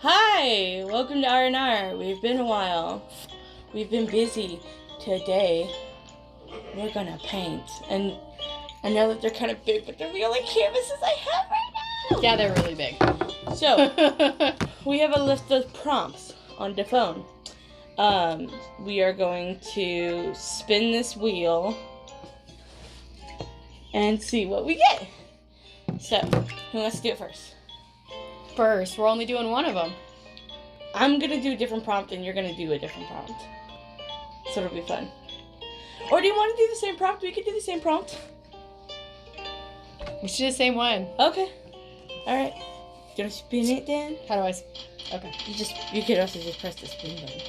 Hi, welcome to R&R. We've been a while. We've been busy. Today, we're gonna paint. And I know that they're kind of big, but they're the only canvases I have right now. Yeah, they're really big. So, we have a list of prompts on the phone. We are going to spin this wheel and see what we get. So, who wants to do it first? First, we're only doing one of them. I'm gonna do a different prompt and you're gonna do a different prompt. So it'll be fun. Or do you want to do the same prompt? We could do the same prompt. We should do the same one. Okay. Alright. Do you want to spin it then? How do I... Okay. You could also just press the spin button.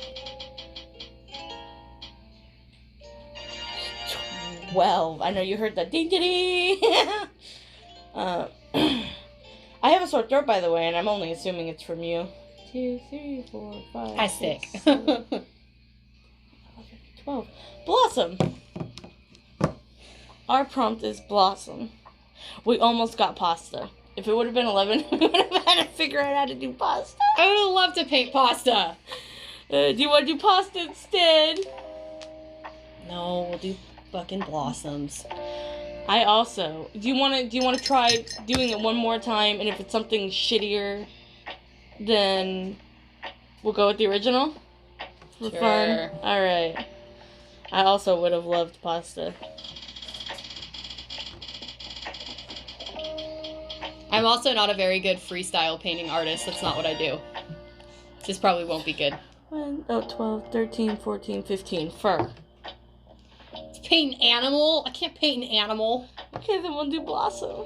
12. I know you heard that ding ding. I have a sore throat, by the way, and I'm only assuming it's from you. 2, 3, 4, 5. I stick. 12. Blossom. Our prompt is Blossom. We almost got pasta. If it would have been 11, we would have had to figure out how to do pasta. I would have loved to paint pasta. Do you want to do pasta instead? No, we'll do fucking blossoms. I also. Do you want to try doing it one more time? And if it's something shittier, then we'll go with the original for fun. All right. I also would have loved pasta. I'm also not a very good freestyle painting artist. That's not what I do. This probably won't be good. 12, 13, 14, 15. Fur. Paint an animal? I can't paint an animal. Okay, then we'll do Blossom.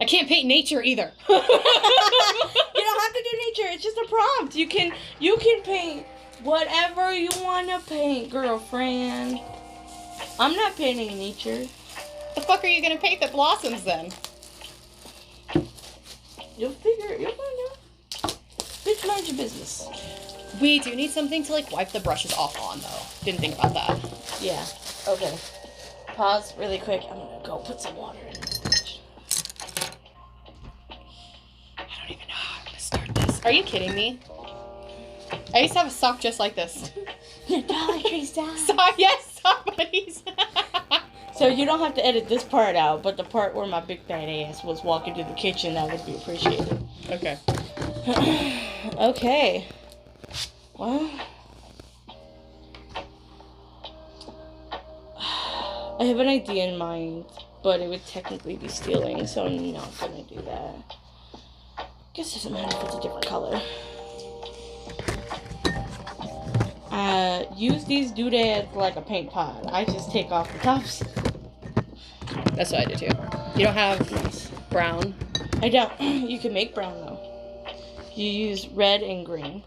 I can't paint nature either. You don't have to do nature. It's just a prompt. You can paint whatever you want to paint, girlfriend. I'm not painting nature. The fuck are you gonna paint that blossoms then? You'll find out. Bitch, mind your business. We do need something to like wipe the brushes off on though. Didn't think about that. Yeah. Okay. Pause really quick. I'm gonna go put some water in. I don't even know how I'm gonna start this. Are you kidding me? I used to have a sock just like this. Your Dollar Tree sock. Yes, sock buddies. So you don't have to edit this part out, but the part where my big fat ass was walking to the kitchen, that would be appreciated. Okay. Okay. Well, I have an idea in mind, but it would technically be stealing, so I'm not gonna do that. Guess it doesn't matter if it's a different color. Use these doodads like a paint pot. I just take off the tops. That's what I do too. You don't have brown? I don't. You can make brown though. You use red and green.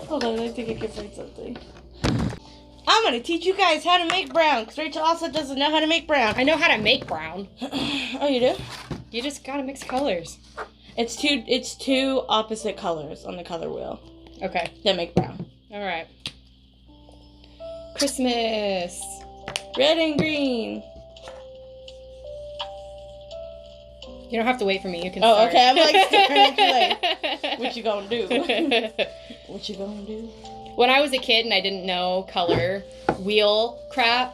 Hold on, I think I can find something. I'm gonna teach you guys how to make brown, because Rachel also doesn't know how to make brown. I know how to make brown. Oh, you do? You just gotta mix colors. It's two opposite colors on the color wheel Okay. that make brown. Alright. Christmas. Red and green. You don't have to wait for me. You can Oh, start. okay. I'm like staring at you like, what you gonna do? What you gonna do? When I was a kid and I didn't know color wheel crap,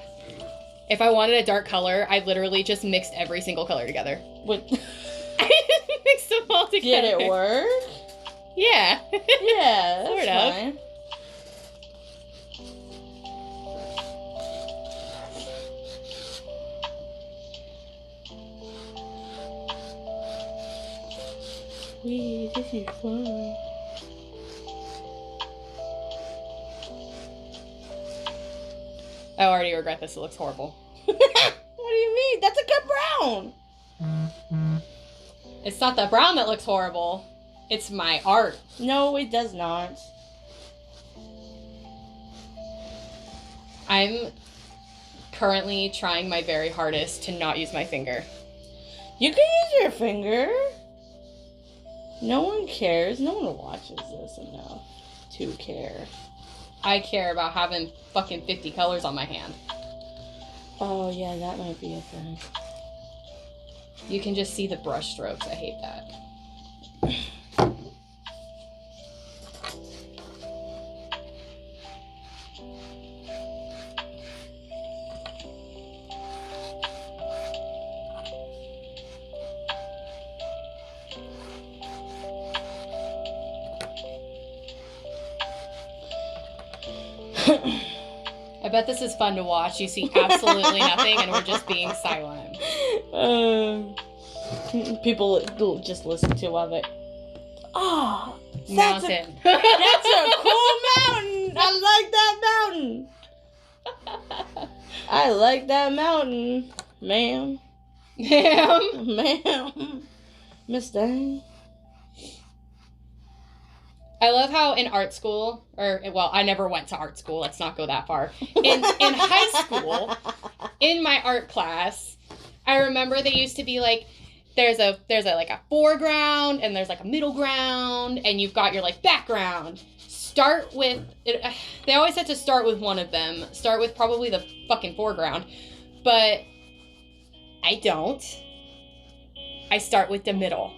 if I wanted a dark color, I literally just mixed every single color together. What? I mixed them all together. Did it work? Yeah. Yeah, that's Sort of. fine. Wee, this is fun. I already regret this. It looks horrible. What do you mean? That's a good brown. It's not the brown that looks horrible. It's my art. No, it does not. I'm currently trying my very hardest to not use my finger. You can use your finger. No one cares. No one watches this enough to care. I care about having fucking 50 colors on my hand. Oh, yeah, that might be a thing. You can just see the brush strokes. I hate that. I bet this is fun to watch. You see absolutely nothing, and we're just being silent. People just listen to while they. Oh, Mountain. That's a cool mountain. I like that mountain. I like that mountain, ma'am. Ma'am. Miss Dang. I love how in art school, I never went to art school. Let's not go that far. In high school, in my art class, I remember they used to be like, there's a like a foreground and there's like a middle ground and you've got your like background. Start with it. They always had to start with one of them. Start with probably the fucking foreground, but I don't. I start with the middle.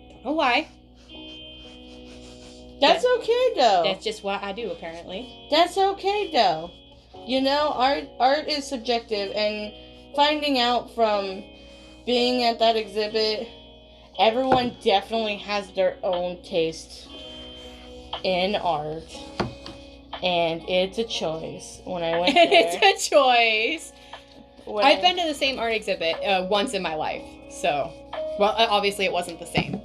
Don't know why. That's okay though. That's just what I do apparently. That's okay though. You know, art is subjective, and finding out from being at that exhibit, everyone definitely has their own taste in art. And it's a choice. When I went there. It's a choice. I've been to the same art exhibit once in my life. So, well, obviously it wasn't the same.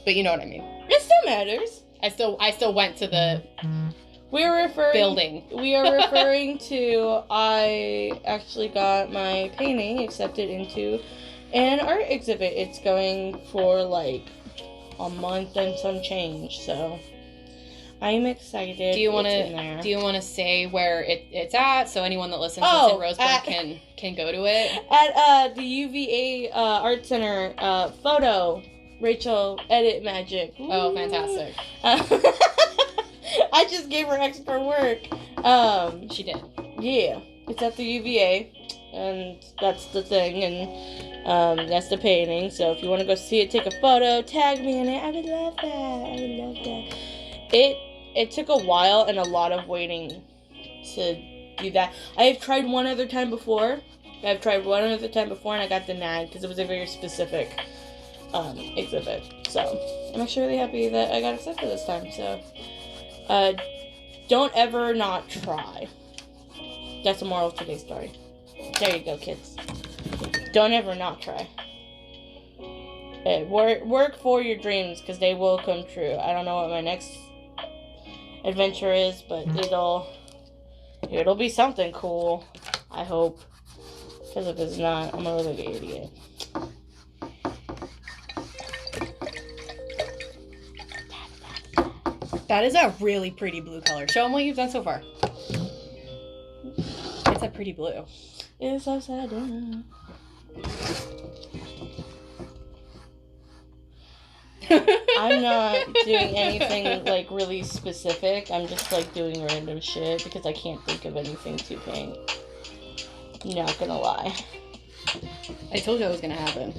But you know what I mean. It still matters. I still went to the building. We are referring to I actually got my painting accepted into an art exhibit. It's going for like a month and some change, so I'm excited. Do you want to say where it's at so anyone that listens in Roseburg can go to it? At the UVA Art Center photo. Rachel Edit Magic. Ooh. Oh, fantastic. I just gave her extra work. She did. Yeah. It's at the UVA, and that's the thing, and that's the painting. So if you want to go see it, take a photo, tag me in it. I would love that. It took a while and a lot of waiting to do that. I've tried one other time before, and I got denied because it was a very specific exhibit. So I'm actually really happy that I got accepted this time. So don't ever not try. That's the moral of today's story. There you go, kids. Don't ever not try. Work for your dreams, because they will come true. I don't know what my next adventure is, but it'll be something cool. I hope. Because if it's not, I'm a really big idiot. That is a really pretty blue color. Show them what you've done so far. It's a pretty blue. It's upside down. I'm not doing anything like really specific. I'm just like doing random shit because I can't think of anything to paint. Not gonna lie. I told you it was gonna happen.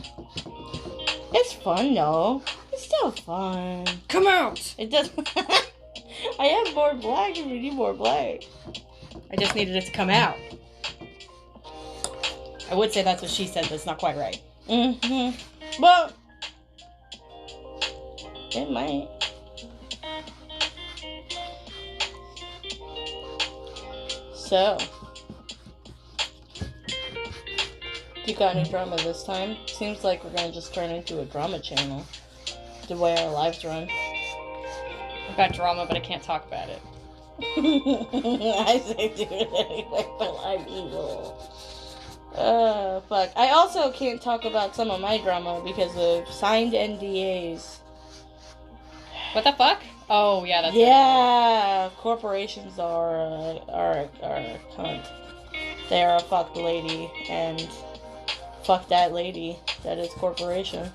It's fun though. It's still fun. Come out! It does. I have more black if you need more black. I just needed it to come out. I would say that's what she said, but it's not quite right. Mm-hmm. Well, it might. So, you got any drama this time? Seems like we're gonna just turn into a drama channel. The way our lives run. I've got drama, but I can't talk about it. I say do it anyway, but I'm evil. Fuck. I also can't talk about some of my drama because of signed NDAs. What the fuck? Oh, yeah, that's right. Corporations are a cunt. They are a fucked lady, and fuck that lady. That is corporation.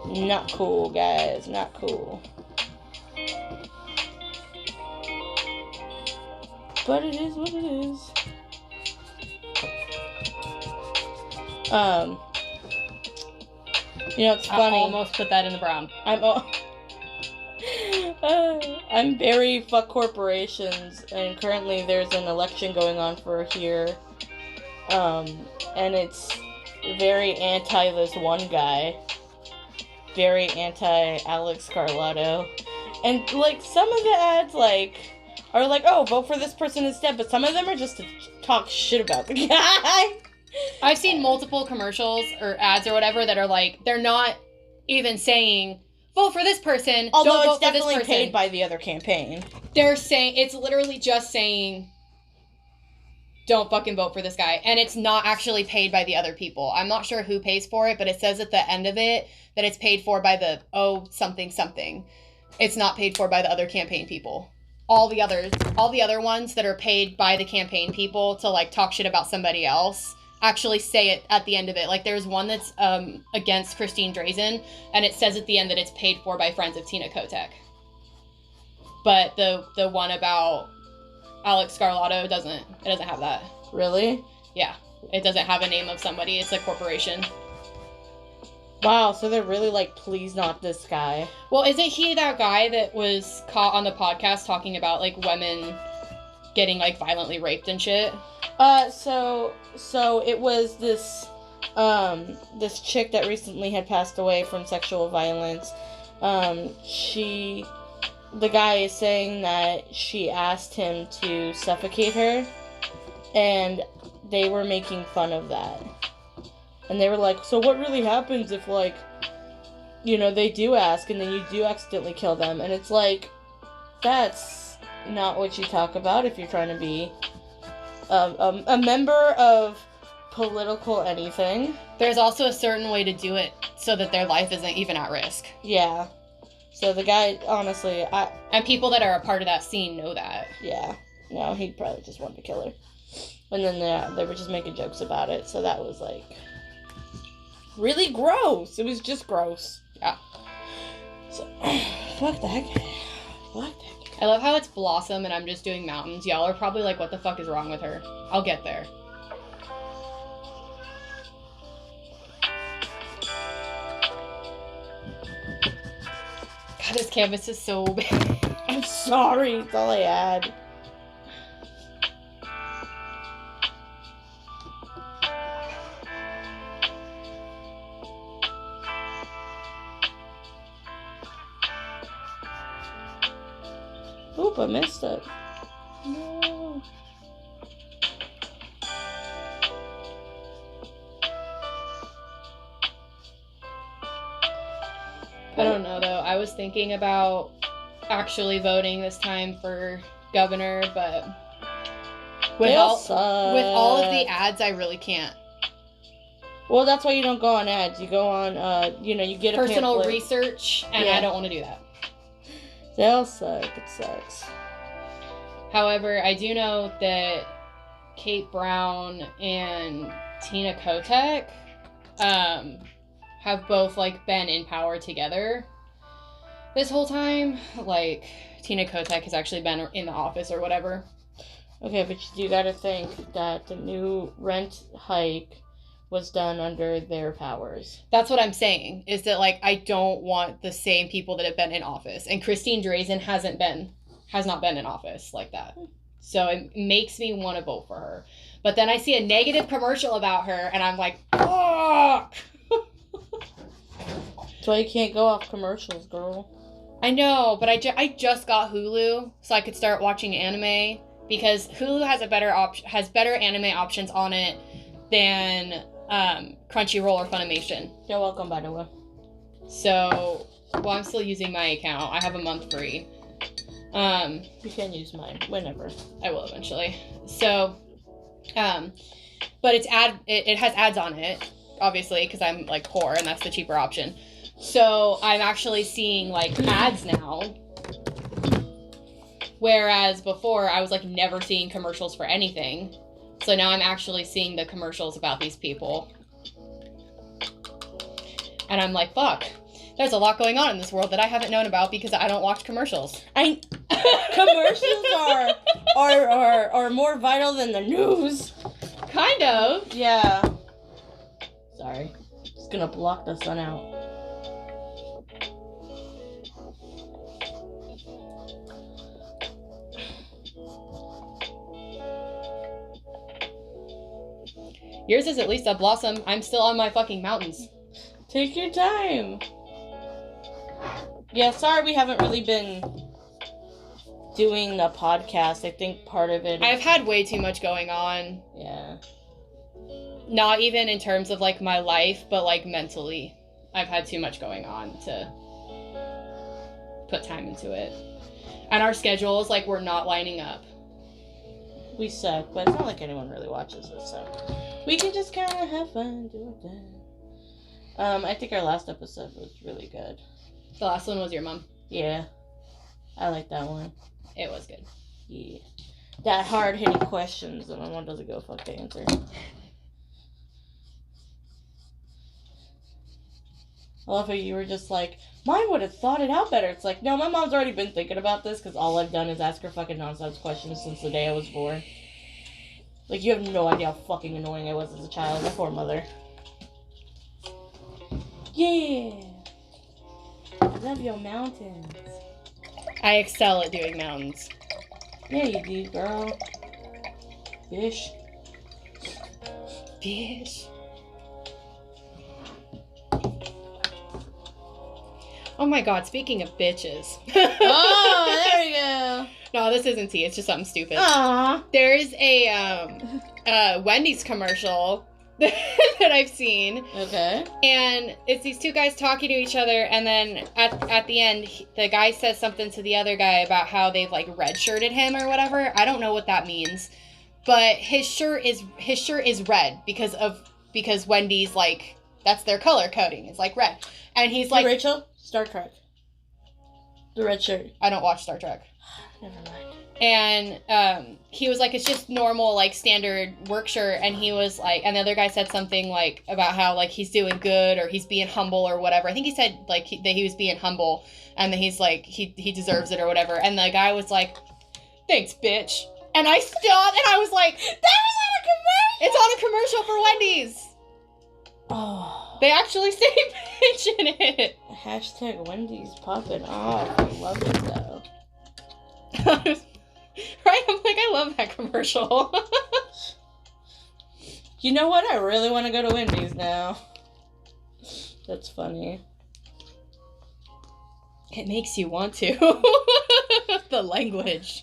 Not cool, guys. Not cool. But it is what it is. You know, it's funny. I almost put that in the brown. I'm very fuck corporations, and currently there's an election going on for here, and it's very anti this one guy, very anti Alex Carlotto, and like some of the ads are like, oh, vote for this person instead, but some of them are just to talk shit about the guy. I've seen multiple commercials or ads or whatever that are like, they're not even saying, vote for this person. Although don't it's vote for this definitely person. paid by the other campaign. They're saying, it's literally just saying, don't fucking vote for this guy. And it's not actually paid by the other people. I'm not sure who pays for it, but it says at the end of it that it's paid for by the something something. It's not paid for by the other campaign people. All the other ones that are paid by the campaign people to like talk shit about somebody else actually say it at the end of it. Like there's one that's against Christine Drazan, and it says at the end that it's paid for by friends of Tina Kotek. But the one about Alex Carlotto doesn't have that. Really? Yeah. It doesn't have a name of somebody. It's a corporation. Wow, so they're really like, please not this guy. Well, isn't he that guy that was caught on the podcast talking about like women getting like violently raped and shit? So it was this chick that recently had passed away from sexual violence. The guy is saying that she asked him to suffocate her, and they were making fun of that. And they were like, so what really happens if, like, you know, they do ask and then you do accidentally kill them? And it's like, that's not what you talk about if you're trying to be a member of political anything. There's also a certain way to do it so that their life isn't even at risk. Yeah. So the guy, honestly, And people that are a part of that scene know that. Yeah. No, he probably just wanted to kill her. And then they were just making jokes about it, so that was, like, really gross. It was just gross. Yeah. So, fuck that guy. Fuck that guy. I love how it's Blossom and I'm just doing mountains. Y'all are probably like, what the fuck is wrong with her? I'll get there. God, this canvas is so big. I'm sorry. It's all I had. Oop, I missed it. No. I don't know, though. I was thinking about actually voting this time for governor, but with all of the ads, I really can't. Well, that's why you don't go on ads. You go on, you get a personal pamphlet. research, and Yeah. I don't want to do that. They all suck. It sucks. However, I do know that Kate Brown and Tina Kotek have both like been in power together this whole time. Like Tina Kotek has actually been in the office or whatever. Okay, but you gotta think that the new rent hike was done under their powers. That's what I'm saying, is that like I don't want the same people that have been in office. And Christine Drazan has not been in office like that. So it makes me want to vote for her. But then I see a negative commercial about her and I'm like, fuck! That's why you can't go off commercials, girl. I know, but I just got Hulu so I could start watching anime, because Hulu has has better anime options on it than Crunchyroll or Funimation. You're welcome, by the way. So, well, I'm still using my account. I have a month free. You can use mine whenever. I will eventually. So, but it has ads on it, obviously, because I'm like poor and that's the cheaper option. So I'm actually seeing like ads now, whereas before I was like never seeing commercials for anything. So now I'm actually seeing the commercials about these people. And I'm like, fuck, there's a lot going on in this world that I haven't known about because I don't watch commercials. Commercials are more vital than the news. Kind of. Yeah. Sorry. Just gonna block the sun out. Yours is at least a blossom. I'm still on my fucking mountains. Take your time. Yeah, sorry we haven't really been doing the podcast. I think part of it... I've had way too much going on. Yeah. Not even in terms of, like, my life, but, like, mentally. I've had too much going on to put time into it. And our schedules, like, we're not lining up. We suck, but it's not like anyone really watches us, so... We can just kind of have fun, do it then. I think our last episode was really good. The last one was your mom. Yeah. I like that one. It was good. Yeah. That hard-hitting questions that my mom doesn't go fuck to answer. I love how you were just like, mine would have thought it out better. It's like, no, my mom's already been thinking about this because all I've done is ask her fucking nonsense questions since the day I was born. Like, you have no idea how fucking annoying I was as a child. My poor mother. Yeah. I love your mountains. I excel at doing mountains. Yeah, you do, girl. Fish. Fish. Oh my god, speaking of bitches. Oh, there you go. No, this isn't tea, it's just something stupid. Aww. There's a Wendy's commercial that I've seen. Okay. And it's these two guys talking to each other, and then at the end, the guy says something to the other guy about how they've, like, red-shirted him or whatever. I don't know what that means. But his shirt is red because Wendy's, like, that's their color coding. It's like red. And he's like, hey, Rachel, Star Trek. The red shirt. I don't watch Star Trek. Never mind. And he was like, it's just normal, like, standard work shirt. And he was like, and the other guy said something like about how, like, he's doing good or he's being humble or whatever. I think he said, like, that he was being humble and that he's like, he deserves it or whatever. And the guy was like, thanks, bitch. And I stopped and I was like, that was on a commercial. It's on a commercial for Wendy's. Oh. They actually say bitch in it. Hashtag Wendy's popping off. I love it though. Right? I'm like, I love that commercial. You know what? I really want to go to Wendy's now. That's funny. It makes you want to. The language.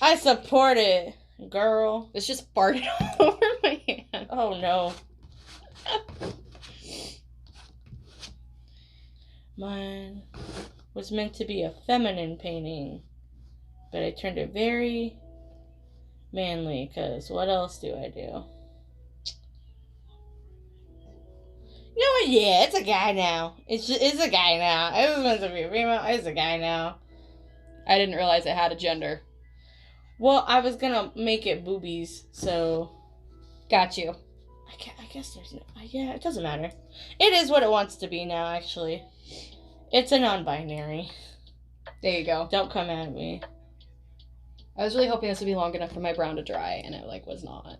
I support it, girl. It's just farted all over my hand. Oh no. Mine was meant to be a feminine painting, but I turned it very manly, because what else do I do? You know what? Yeah, it's a guy now. It's a guy now. It was meant to be a female. It's a guy now. I didn't realize it had a gender. Well, I was gonna make it boobies, so... Got you. I guess there's no... Yeah, it doesn't matter. It is what it wants to be now, actually. It's a non-binary. There you go. Don't come at me. I was really hoping this would be long enough for my brown to dry, and it, like, was not.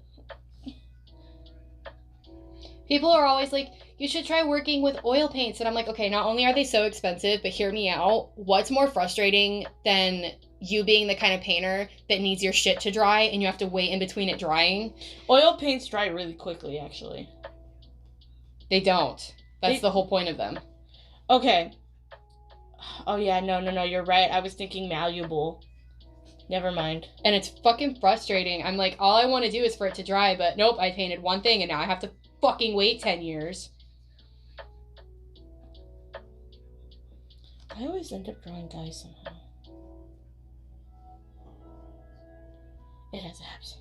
People are always like, you should try working with oil paints. And I'm like, okay, not only are they so expensive, but hear me out. What's more frustrating than you being the kind of painter that needs your shit to dry and you have to wait in between it drying? Oil paints dry really quickly, actually. They don't. That's the whole point of them. Okay. Oh, yeah, no, you're right. I was thinking malleable. Never mind. And it's fucking frustrating. I'm like, all I want to do is for it to dry, but nope, I painted one thing and now I have to fucking wait 10 years. I always end up drawing guys somehow. It has abs.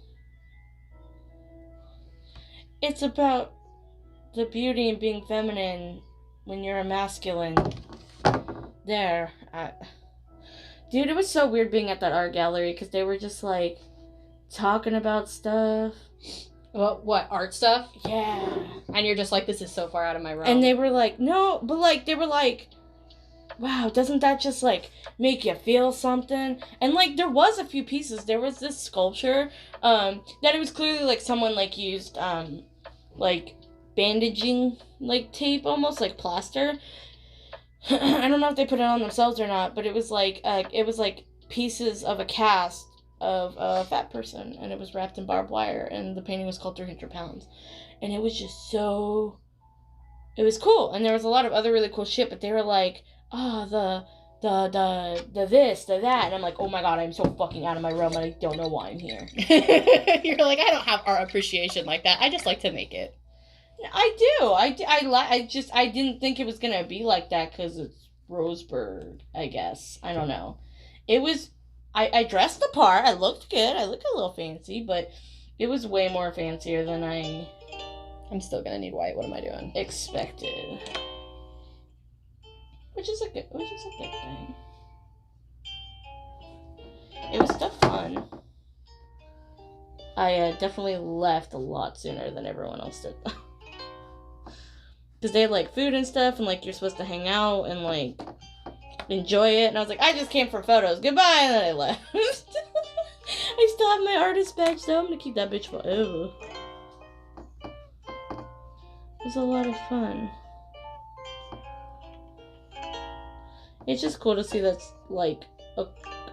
It's about the beauty and being feminine when you're a masculine. There. Dude, it was so weird being at that art gallery because they were just like talking about stuff. What, art stuff? Yeah. And you're just like, this is so far out of my realm. And they were like, no, but like, they were like, wow, doesn't that just like make you feel something? And like, there was a few pieces. There was this sculpture that it was clearly like someone like used like bandaging like tape, almost like plaster. I don't know if they put it on themselves or not, but it was like pieces of a cast of a fat person, and it was wrapped in barbed wire, and the painting was called 300 Pounds. And it was just so... It was cool, and there was a lot of other really cool shit, but they were like, the this, the that, and I'm like, oh my god, I'm so fucking out of my realm, and I don't know why I'm here. You're like, I don't have art appreciation like that. I just like to make it. I do. I didn't think it was gonna be like that because it's Roseburg, I guess. I don't know. It was... I dressed the part. I looked good. I looked a little fancy, but it was way more fancier than I'm still gonna need white. What am I doing? expected. Which is a good thing. It was still fun. I definitely left a lot sooner than everyone else did. Because they had, like, food and stuff, and, like, you're supposed to hang out and, like, enjoy it. And I was like, I just came for photos. Goodbye. And then I left. I still have my artist badge, though. I'm going to keep that bitch forever. It was a lot of fun. It's just cool to see that's, like,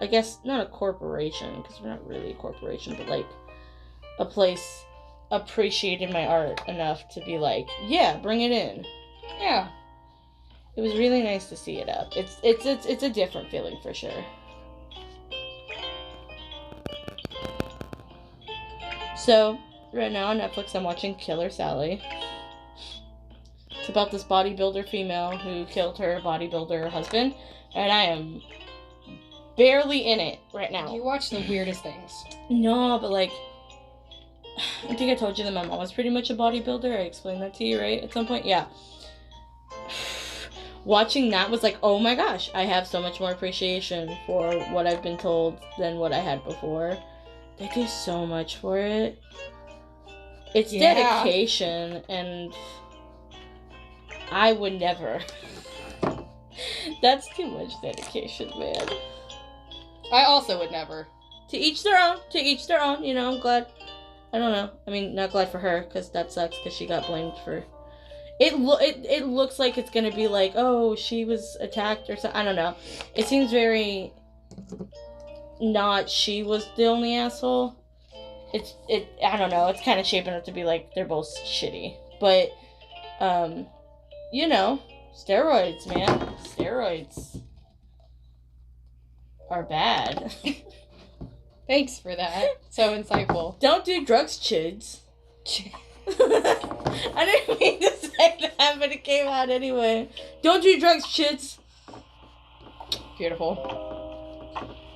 I guess, not a corporation, because we're not really a corporation, but, like, a place appreciated my art enough to be like, yeah, bring it in. Yeah. It was really nice to see it up. It's a different feeling for sure. So, right now on Netflix I'm watching Killer Sally. It's about this bodybuilder female who killed her bodybuilder husband, and I am barely in it right now. You watch the weirdest things. No, but like, I think I told you that my mom was pretty much a bodybuilder. I explained that to you, right? At some point? Yeah. Watching that was like, oh my gosh, I have so much more appreciation for what I've been told than what I had before. They do so much for it. It's dedication, and I would never. That's too much dedication, man. I also would never. To each their own. To each their own. You know, I'm glad. I don't know. I mean, not glad for her, because that sucks, because she got blamed for... It looks like it's gonna be like, oh, she was attacked or something. I don't know. It seems very... not she was the only asshole. I don't know. It's kind of shaping up to be like, they're both shitty. But, you know, steroids, man. Steroids are bad. Thanks for that. So insightful. Don't do drugs, chids. I didn't mean to say that, but it came out anyway. Don't do drugs, chids. Beautiful.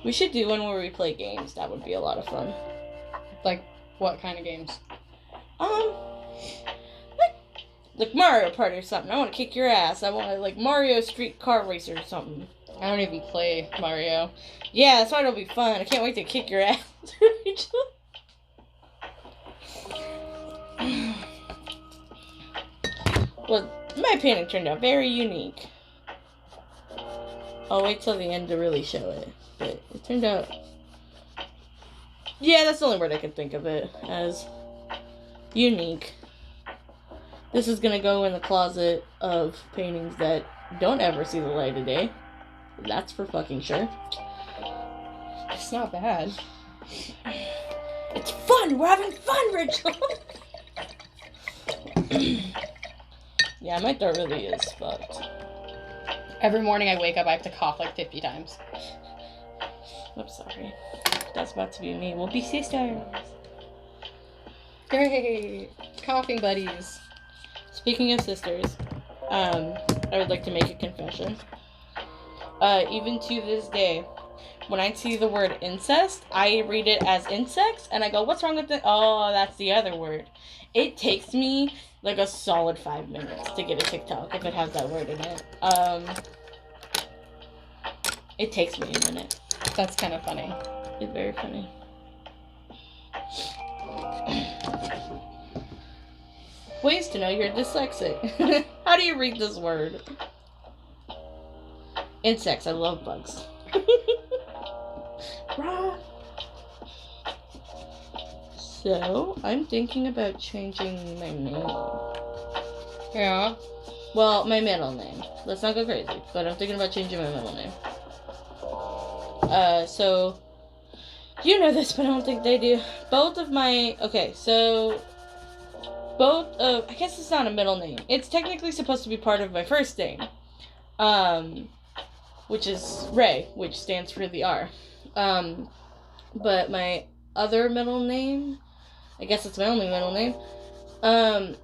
We should do one where we play games. That would be a lot of fun. Like, what kind of games? Like Mario Party or something. I want to kick your ass. I want to, like, Mario Street Car Racer or something. I don't even play Mario. Yeah, that's why it'll be fun. I can't wait to kick your ass. Well, my painting turned out very unique. I'll wait till the end to really show it. But it turned out... Yeah, that's the only word I can think of it as. Unique. This is gonna go in the closet of paintings that don't ever see the light of day. That's for fucking sure. It's not bad. It's fun! We're having fun, Rachel! Yeah, my throat really is fucked. Every morning I wake up, I have to cough like 50 times. I'm sorry. That's about to be me. We'll be sisters. Great! Coughing buddies. Speaking of sisters, I would like to make a confession. Even to this day, when I see the word incest, I read it as insects, and I go, what's wrong with it? Oh, that's the other word. It takes me like a solid 5 minutes to get a TikTok if it has that word in it. It takes me a minute. That's kind of funny. It's very funny. Ways to know you're dyslexic. How do you read this word? Insects. I love bugs. So, I'm thinking about changing my name. Yeah. Well, my middle name. Let's not go crazy, but I'm thinking about changing my middle name. So, You know this, but I don't think they do. Both of my... Okay, so... Both of... I guess it's not a middle name. It's technically supposed to be part of my first name. Which is Ray, which stands for the R. But my other middle name... I guess it's my only middle name.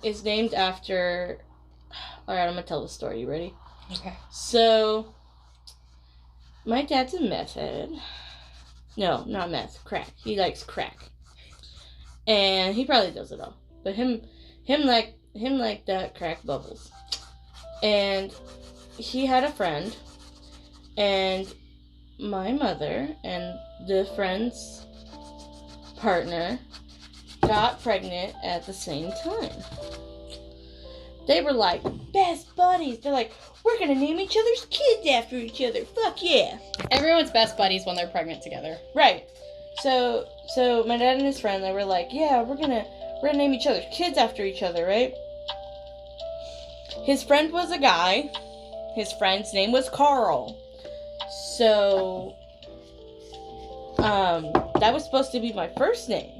Is named after... Alright, I'm gonna tell the story. You ready? Okay. So... My dad's a meth head. No, not meth. Crack. He likes crack. And he probably does it all. But him like that crack bubbles. And he had a friend. And my mother and the friend's partner got pregnant at the same time. They were like best buddies. They're like, we're gonna name each other's kids after each other. Fuck yeah. Everyone's best buddies when they're pregnant together. Right. So my dad and his friend, they were like, yeah, we're gonna name each other's kids after each other, right? His friend was a guy. His friend's name was Carl. So that was supposed to be my first name.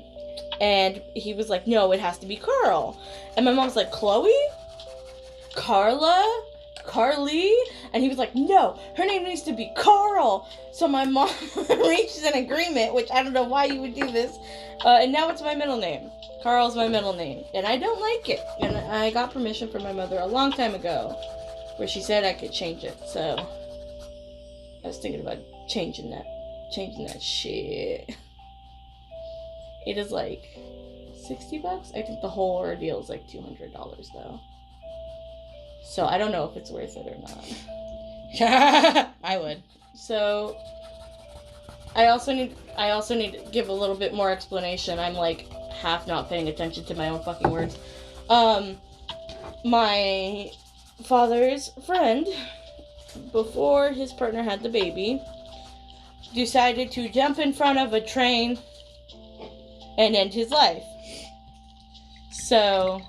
And he was like, no, it has to be Carl. And my mom's like, Chloe? Carla? Carly? And he was like, no, her name needs to be Carl. So my mom reached an agreement, which I don't know why you would do this. And now it's my middle name. Carl's my middle name. And I don't like it. And I got permission from my mother a long time ago where she said I could change it. So I was thinking about changing that shit. It is like $60. I think the whole ordeal is like $200 though. So I don't know if it's worth it or not. I would. So I also need to give a little bit more explanation. I'm like half not paying attention to my own fucking words. My father's friend, before his partner had the baby, decided to jump in front of a train and end his life. So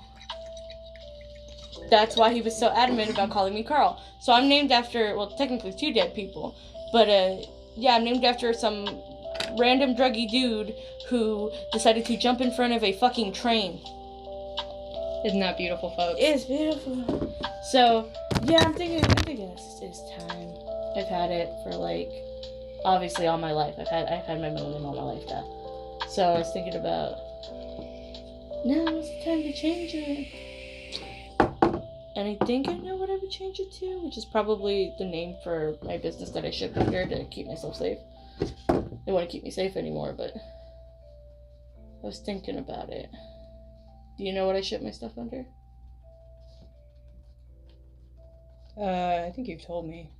that's why he was so adamant about calling me Carl. So I'm named after, well, technically 2 dead people. But, yeah, I'm named after some random druggy dude who decided to jump in front of a fucking train. Isn't that beautiful, folks? It's beautiful. So, yeah, I'm thinking it's time. I've had it for, like, obviously all my life. I've had my middle name all my life now. So I was thinking about, now is the time to change it. And I think I know what I would change it to, which is probably the name for my business that I ship under to keep myself safe. They want to keep me safe anymore, but I was thinking about it. Do you know what I ship my stuff under? I think you've told me.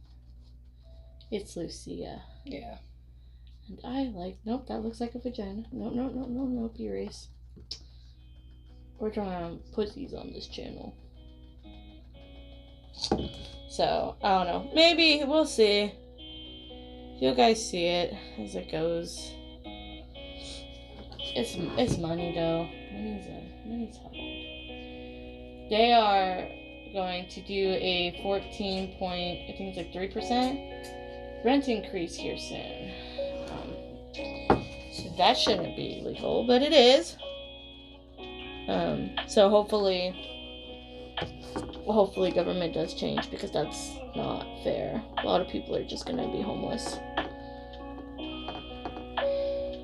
It's Lucia. Yeah. And I like, nope, that looks like a vagina. Nope, erase. We're trying to put these on this channel. So, I don't know. Maybe, we'll see. You guys see it as it goes. It's money though. Money's hard. They are going to do a 14 point, I think it's like 3% rent increase here soon. So that shouldn't be illegal, but it is. So hopefully government does change, because that's not fair. A lot of people are just gonna be homeless.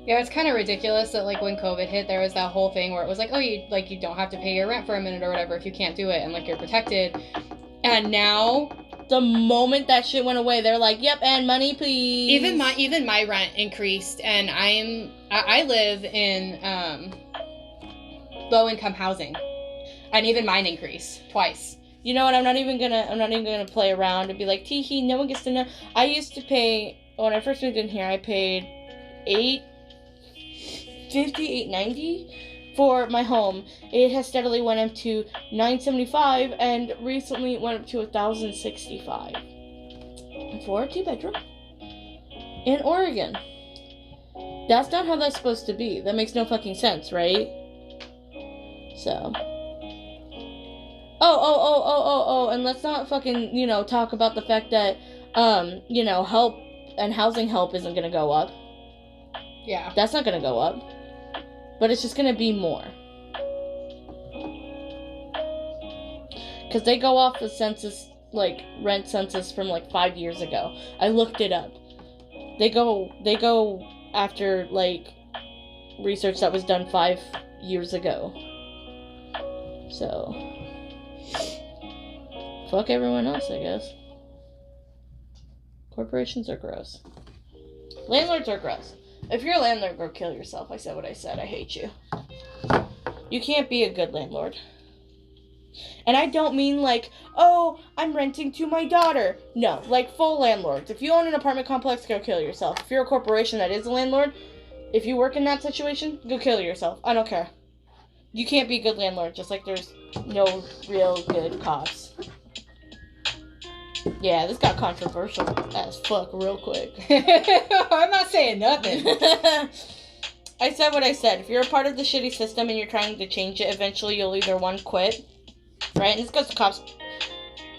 Yeah, it's kind of ridiculous that, like, when COVID hit, there was that whole thing where it was like, oh, you don't have to pay your rent for a minute or whatever if you can't do it, and, like, you're protected. And now, the moment that shit went away, they're like, yep, and money, please. Even my rent increased, and I live in low-income housing, and even mine increased twice. You know what? I'm not even gonna play around and be like, tee-hee, no one gets to know. I used to pay, when I first moved in here, I paid $8.90 for my home. It has steadily went up to $9.75, and recently it went up to $1,065 for a 2-bedroom in Oregon. That's not how that's supposed to be. That makes no fucking sense, right? So. Oh, and let's not fucking, talk about the fact that, help and housing help isn't gonna go up. Yeah. That's not gonna go up. But it's just gonna be more. Because they go off the census, like, rent census from, like, 5 years ago. I looked it up. They go after, like, research that was done 5 years ago. So, fuck everyone else, I guess. Corporations are gross. Landlords are gross. If you're a landlord, go kill yourself. I said what I said. I hate you. You can't be a good landlord. And I don't mean like, oh, I'm renting to my daughter. No, like full landlords. If you own an apartment complex, go kill yourself. If you're a corporation that is a landlord, if you work in that situation, go kill yourself. I don't care. You can't be a good landlord, just like there's no real good cops. Yeah, this got controversial as fuck real quick. I'm not saying nothing. I said what I said. If you're a part of the shitty system and you're trying to change it, eventually you'll either one, quit. Right? And this goes to cops,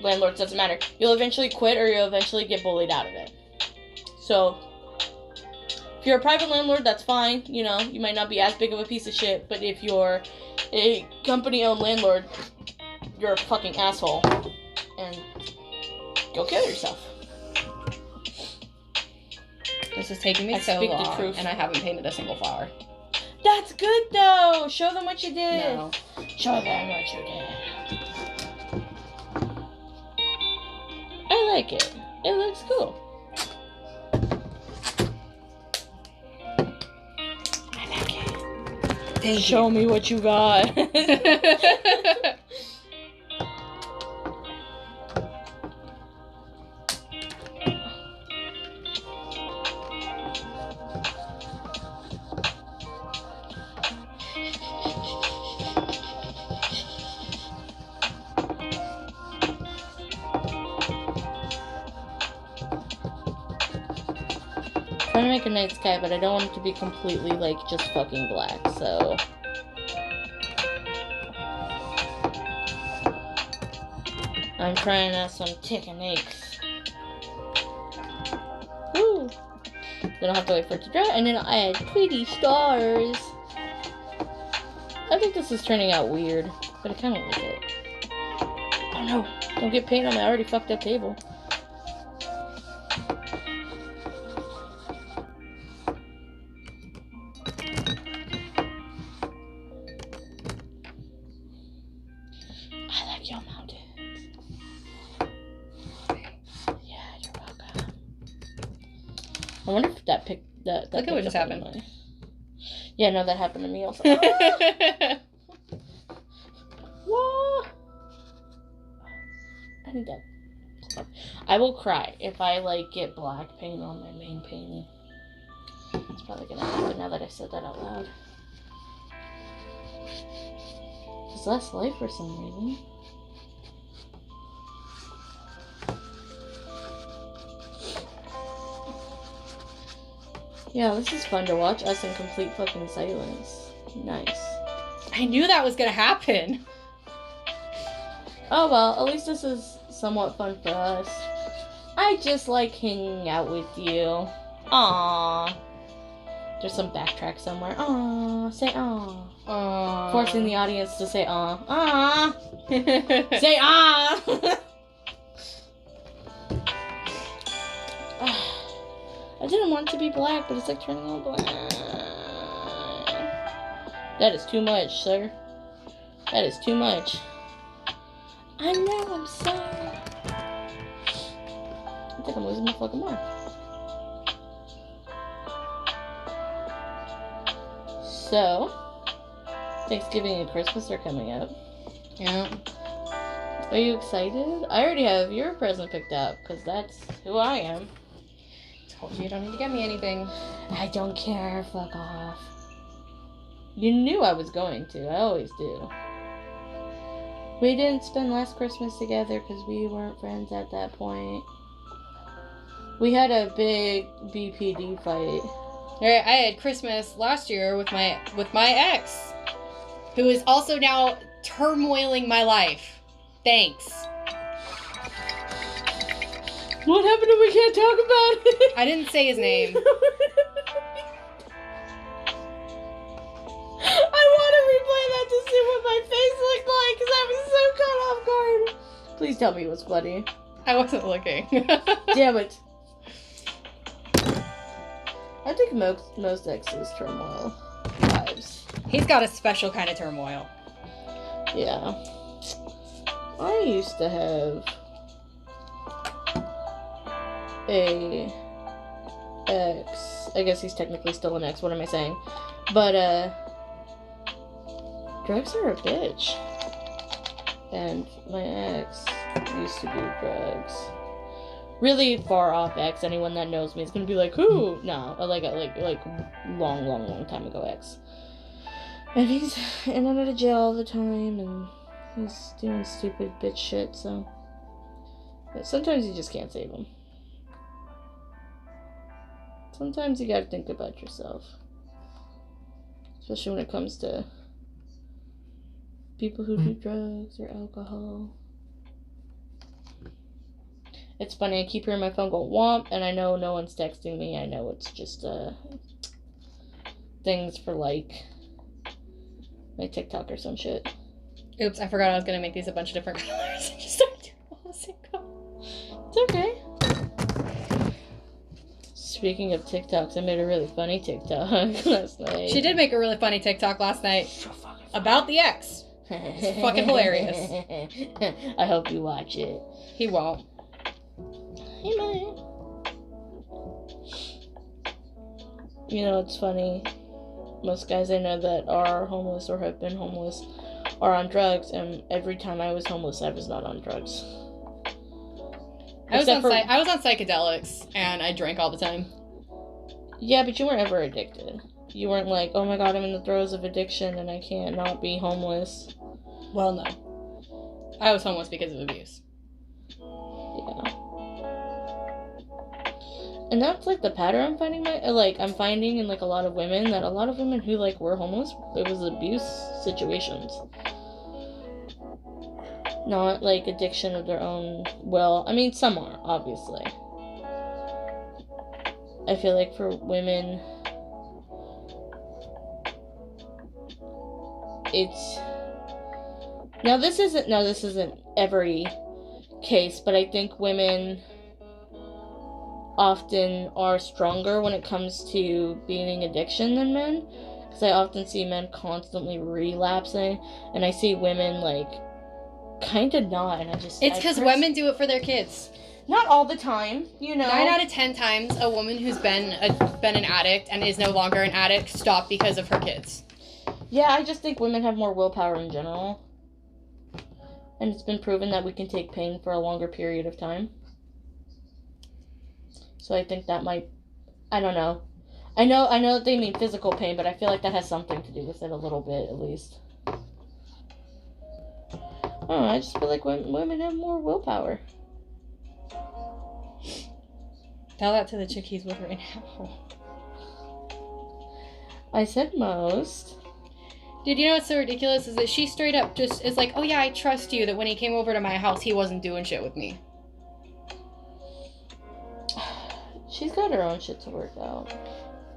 landlords, doesn't matter. You'll eventually quit or you'll eventually get bullied out of it. So, if you're a private landlord, that's fine. You know, you might not be as big of a piece of shit. But if you're a company-owned landlord, you're a fucking asshole. And go kill yourself. This is taking me so long, and I haven't painted a single flower. That's good, though. Show them what you did. No. Show them what you did. I like it. It looks cool. I like it. Thank Show me what you got. I'm trying to make a night sky, but I don't want it to be completely, like, just fucking black, so... I'm trying out some techniques. Woo! Then I'll have to wait for it to dry, and then I'll add pretty stars. I think this is turning out weird, but I kind of like it. Oh no! Don't get paint on my already fucked up table. Your mountains. Yeah, you're welcome. I wonder if that that look at what just happened. Yeah, no, that happened to me also. What? I need that. I will cry if I like get black paint on my main painting. It's probably gonna happen now that I said that out loud. There's less light for some reason. Yeah, this is fun to watch us in complete fucking silence. Nice. I knew that was gonna happen. Oh well, at least this is somewhat fun for us. I just like hanging out with you. Aww. There's some backtrack somewhere. Aww. Say aww. Aww. Forcing the audience to say aww. Aww. Say aww. I didn't want it to be black, but it's like turning all black. That is too much, sir. That is too much. I know, I'm sorry. I think I'm losing my fucking mind. So, Thanksgiving and Christmas are coming up. Yeah. Are you excited? I already have your present picked out, because that's who I am. Told you don't need to get me anything. I don't care. Fuck off. You knew I was going to. I always do. We didn't spend last Christmas together because we weren't friends at that point. We had a big BPD fight. Alright, I had Christmas last year with my ex, who is also now turmoiling my life. Thanks. What happened if we can't talk about it? I didn't say his name. off guard. Please tell me it was funny. I wasn't looking. Damn it. I think most exes turmoil vibes. He's got a special kind of turmoil. Yeah. I used to have a ex. I guess he's technically still an ex. What am I saying? But, drugs are a bitch. And my ex used to do drugs. Really far off ex. Anyone that knows me is gonna be like, who? No, like long time ago ex. And he's in and out of jail all the time, and he's doing stupid bitch shit. So, but sometimes you just can't save him. Sometimes you gotta think about yourself, especially when it comes to people who do drugs or alcohol. It's funny, I keep hearing my phone go womp, and I know no one's texting me. I know it's just, things for, like, my TikTok or some shit. Oops, I forgot I was gonna make these a bunch of different colors. I just started doing all the same color. It's okay. Speaking of TikToks, I made a really funny TikTok last night. She did make a really funny TikTok last night about the ex. It's fucking hilarious. I hope you watch it. He won't. He might. You know, it's funny. Most guys I know that are homeless or have been homeless are on drugs, and every time I was homeless, I was not on drugs. I was on psychedelics, and I drank all the time. Yeah, but you weren't ever addicted. You weren't like, oh my god, I'm in the throes of addiction and I can't not be homeless. Well, no. I was homeless because of abuse. Yeah. And that's like the pattern I'm finding I'm finding in like a lot of women, that a lot of women who like were homeless, it was abuse situations. Not like addiction of their own will. I mean, some are, obviously. I feel like for women, it's... This isn't every case, but I think women often are stronger when it comes to beating addiction than men. Because I often see men constantly relapsing, and I see women, like, kind of not, and I just... It's because women do it for their kids. Not all the time, you know. 9 out of 10 times, a woman who's been an addict and is no longer an addict stopped because of her kids. Yeah, I just think women have more willpower in general. And it's been proven that we can take pain for a longer period of time. So I think that might... I don't know. I know that they mean physical pain, but I feel like that has something to do with it a little bit, at least. I don't know, I just feel like women have more willpower. Tell that to the chick he's with right now. I said most. Dude, you know what's so ridiculous is that she straight up just is like, oh yeah, I trust you, that when he came over to my house, he wasn't doing shit with me. She's got her own shit to work out.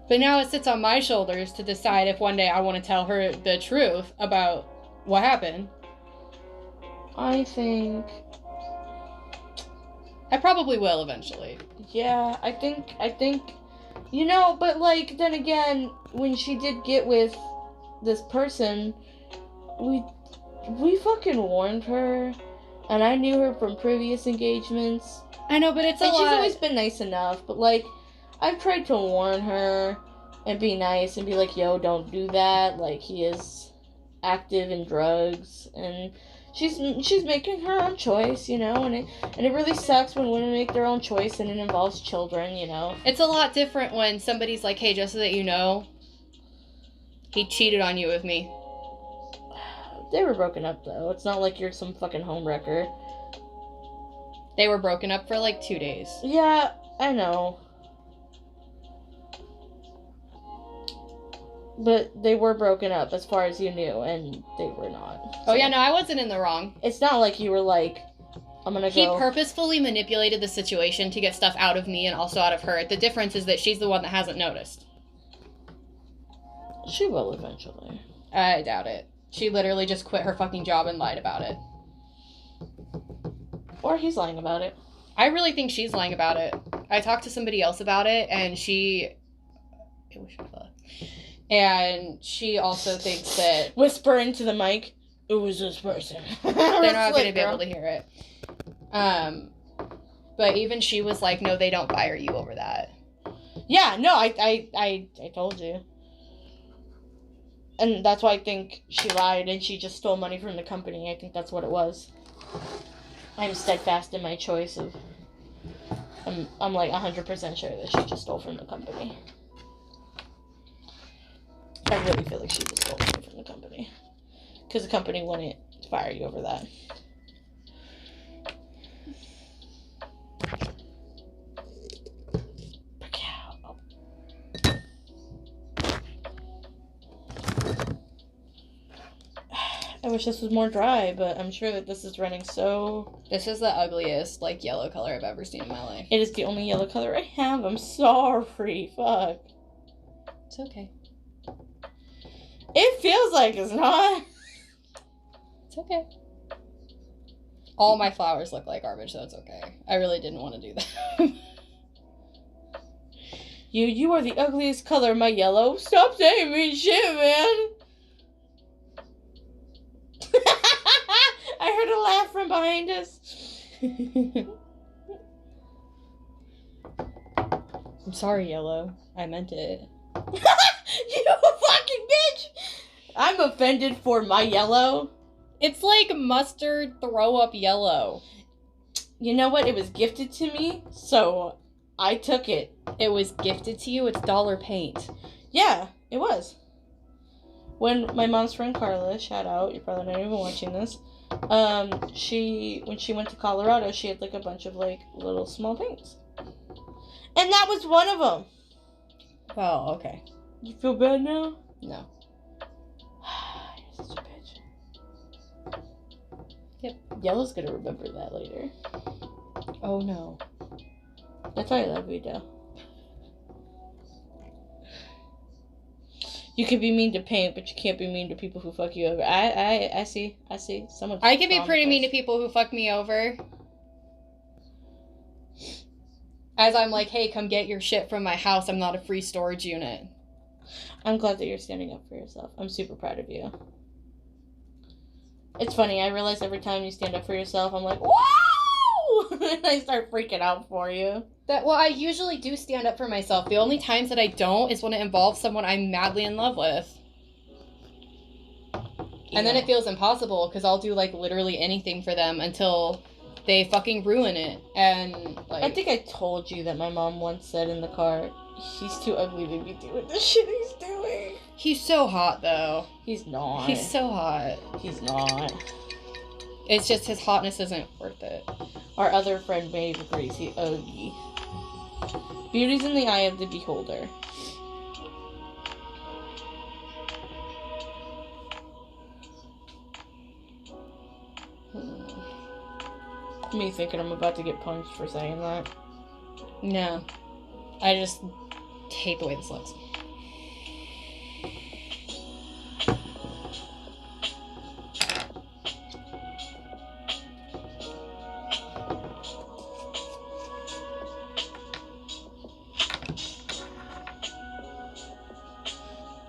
But now it sits on my shoulders to decide if one day I want to tell her the truth about what happened. I think... I probably will eventually. Yeah, I think, you know, but like, then again, when she did get with this person, we fucking warned her, and I knew her from previous engagements. I know, but it's a lot. She's always been nice enough, but like, I've tried to warn her and be nice and be like, yo, don't do that, like, he is active in drugs, and she's making her own choice, you know, and it really sucks when women make their own choice and it involves children, you know. It's a lot different when somebody's like, hey, just so that you know, he cheated on you with me. They were broken up, though. It's not like you're some fucking homewrecker. They were broken up for like 2 days. Yeah, I know. But they were broken up as far as you knew, and they were not. So, oh yeah, no, I wasn't in the wrong. It's not like you were like, I'm gonna go... He purposefully manipulated the situation to get stuff out of me and also out of her. The difference is that she's the one that hasn't noticed. She will eventually. I doubt it. She literally just quit her fucking job and lied about it. Or he's lying about it. I really think she's lying about it. I talked to somebody else about it, and she also thinks that Whisper into the mic. It was this person. they're not going to be able to hear it. But even she was like, no, they don't fire you over that. Yeah, no, I told you. And that's why I think she lied and she just stole money from the company. I think that's what it was. I'm steadfast in my choice of... I'm like 100% sure that she just stole from the company. I really feel like she just stole money from the company. Because the company wouldn't fire you over that. I wish this was more dry, but I'm sure that this is running so... This is the ugliest, like, yellow color I've ever seen in my life. It is the only yellow color I have. I'm sorry. Fuck. It's okay. It feels like it's not. It's okay. All my flowers look like garbage, so it's okay. I really didn't want to do that. You are the ugliest color, my yellow. Stop saying mean shit, man. I heard a laugh from behind us. I'm sorry, Yellow. I meant it. You fucking bitch! I'm offended for my yellow. It's like mustard throw up yellow. You know what? It was gifted to me, so I took it. It was gifted to you? It's dollar paint. Yeah, it was. When my mom's friend Carla, shout out, you're probably not even watching this, when she went to Colorado, she had like a bunch of like little small paints. And that was one of them. Oh, okay. You feel bad now? No. You're such a bitch. Yep. Yellow's gonna remember that later. Oh no. That's why I love you, though. You can be mean to paint, but you can't be mean to people who fuck you over. I see. Someone. I can be pretty mean to people who fuck me over. As I'm like, hey, come get your shit from my house. I'm not a free storage unit. I'm glad that you're standing up for yourself. I'm super proud of you. It's funny. I realize every time you stand up for yourself, I'm like, whoa! And I start freaking out for you. Well, I usually do stand up for myself. The only times that I don't is when it involves someone I'm madly in love with. Yeah. And then it feels impossible because I'll do like literally anything for them until they fucking ruin it. And like, I think I told you that my mom once said in the car, he's too ugly to be doing the shit he's doing. He's so hot though. He's not. He's so hot. He's not. It's just his hotness isn't worth it. Our other friend Maeve agrees. Ugly. Beauty's in the eye of the beholder. Me thinking I'm about to get punched for saying that. No. I just hate the way this looks.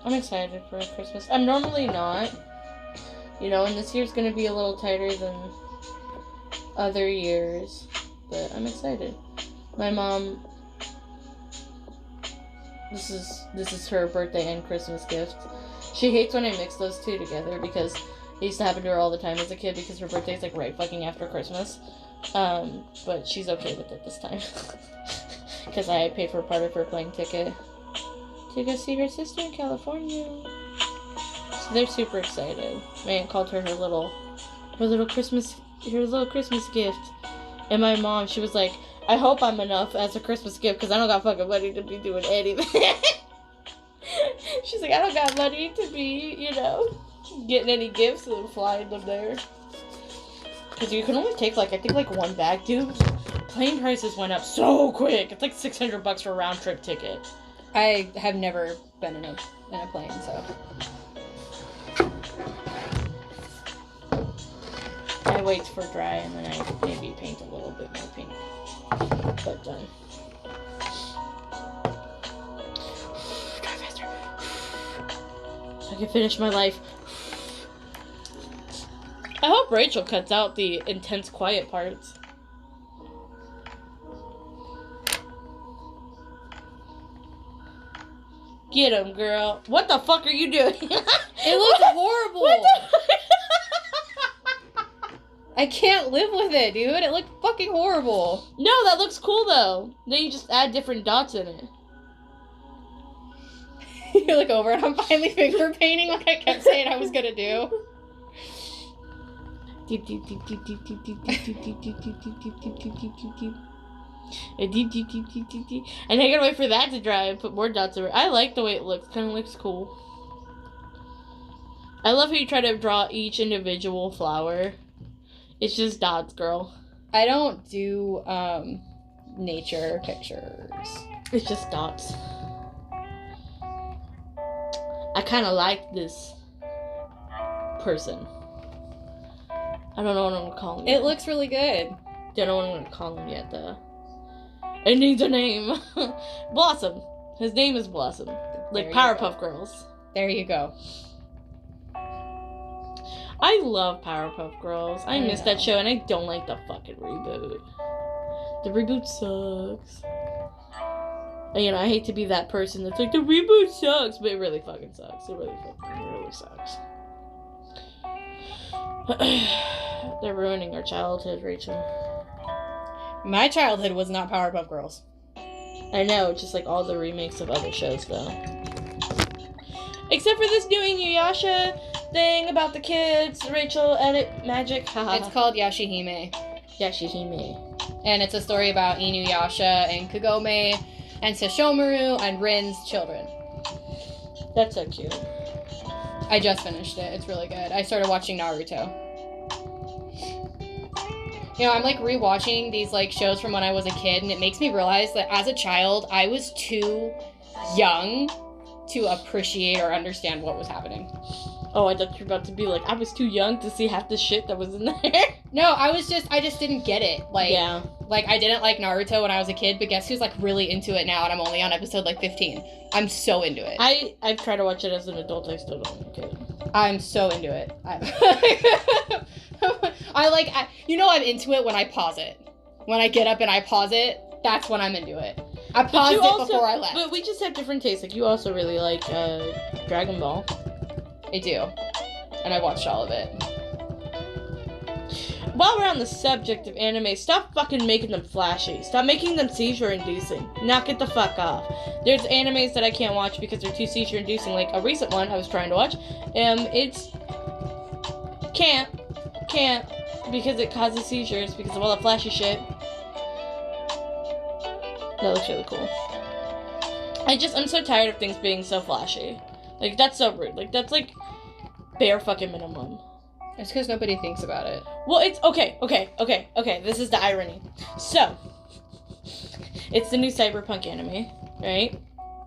I'm excited for Christmas. I'm normally not. You know, and this year's gonna be a little tighter than other years. But I'm excited. My mom... This is her birthday and Christmas gift. She hates when I mix those two together because it used to happen to her all the time as a kid because her birthday's like right fucking after Christmas. But she's okay with it this time. Because I paid for part of her plane ticket to go see her sister in California. So they're super excited. My aunt called her her little Christmas gift. And my mom, she was like, I hope I'm enough as a Christmas gift because I don't got fucking money to be doing anything. She's like, I don't got money to be, you know, getting any gifts and flying them there. Because you can only take like, I think like one bag, dude. Plane prices went up so quick. It's like $600 for a round trip ticket. I have never been in a plane, so. I wait for dry and then I maybe paint a little bit more pink. But done. Drive faster. So I can finish my life. I hope Rachel cuts out the intense quiet parts. Get him, girl. What the fuck are you doing? It looks horrible. What the I can't live with it, dude. It looked fucking horrible. No, that looks cool though. Then you just add different dots in it. You look over and I'm finally finger painting like I kept saying I was gonna do. Deep, deep, deep, deep, deep, deep, deep, deep, deep, deep, deep, deep, deep, deep, deep, deep, deep, deep, deep. Deep, deep, deep, deep, deep, deep. And I gotta wait for that to dry and put more dots over it. I like the way it looks. Kind of looks cool. I love how you try to draw each individual flower. It's just dots, girl. I don't do nature pictures. It's just dots. I kind of like this person. I don't know what I'm gonna call him. It looks really good. Don't know what I'm gonna call him yet, though. It needs a name. Blossom. His name is Blossom. Like Powerpuff Girls. There you go. I love Powerpuff Girls. I miss that show, and I don't like the fucking reboot. The reboot sucks. And, you know, I hate to be that person that's like, the reboot sucks, but it really fucking sucks. It really sucks. They're ruining our childhood, Rachel. My childhood was not Powerpuff Girls. I know, just like all the remakes of other shows, though. Except for this new Inuyasha thing about the kids, Rachel, edit, magic, haha. It's called Yashihime. Yashihime. And it's a story about Inuyasha and Kagome and Sesshomaru and Rin's children. That's so cute. I just finished it. It's really good. I started watching Naruto. You know, I'm like rewatching these like shows from when I was a kid, and it makes me realize that as a child, I was too young to appreciate or understand what was happening. Oh, I thought you were about to be like, I was too young to see half the shit that was in there. No, I just didn't get it. Like, yeah. Like, I didn't like Naruto when I was a kid, but guess who's like really into it now, and I'm only on episode like 15. I'm so into it. I've tried to watch it as an adult, I still don't like it. I'm so into it. I'm into it when I pause it. When I get up and I pause it, that's when I'm into it. I paused it before I left. But we just have different tastes. Like, you also really like Dragon Ball. I do. And I watched all of it. While we're on the subject of anime, stop fucking making them flashy. Stop making them seizure-inducing. Knock it the fuck off. There's animes that I can't watch because they're too seizure-inducing. Like, a recent one I was trying to watch. It's... Can't. Because it causes seizures because of all the flashy shit. That looks really cool. I'm so tired of things being so flashy. Like, that's so rude. Like, that's like bare fucking minimum. It's because nobody thinks about it. Well, it's okay. This is the irony. So, it's the new cyberpunk anime, right?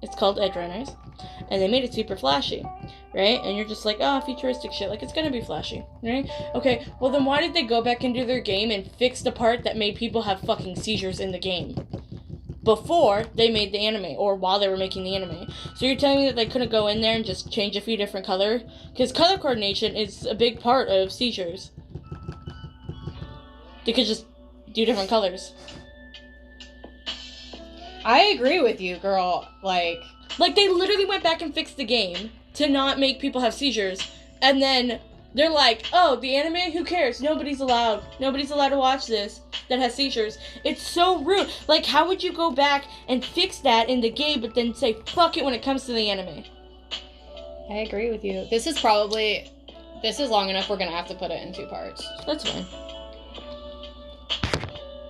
It's called Edge Runners, and they made it super flashy, right? And you're just like, oh, futuristic shit, like it's gonna be flashy, right? Okay, well then why did they go back into their game and fix the part that made people have fucking seizures in the game before they made the anime, or while they were making the anime? So you're telling me that they couldn't go in there and just change a few different colors? Because color coordination is a big part of seizures. They could just do different colors. I agree with you, girl. Like, they literally went back and fixed the game to not make people have seizures, and then they're like, oh, the anime? Who cares? Nobody's allowed to watch this that has seizures. It's so rude. Like, how would you go back and fix that in the game, but then say, fuck it when it comes to the anime? I agree with you. This is long enough, we're gonna have to put it in 2 parts. That's fine.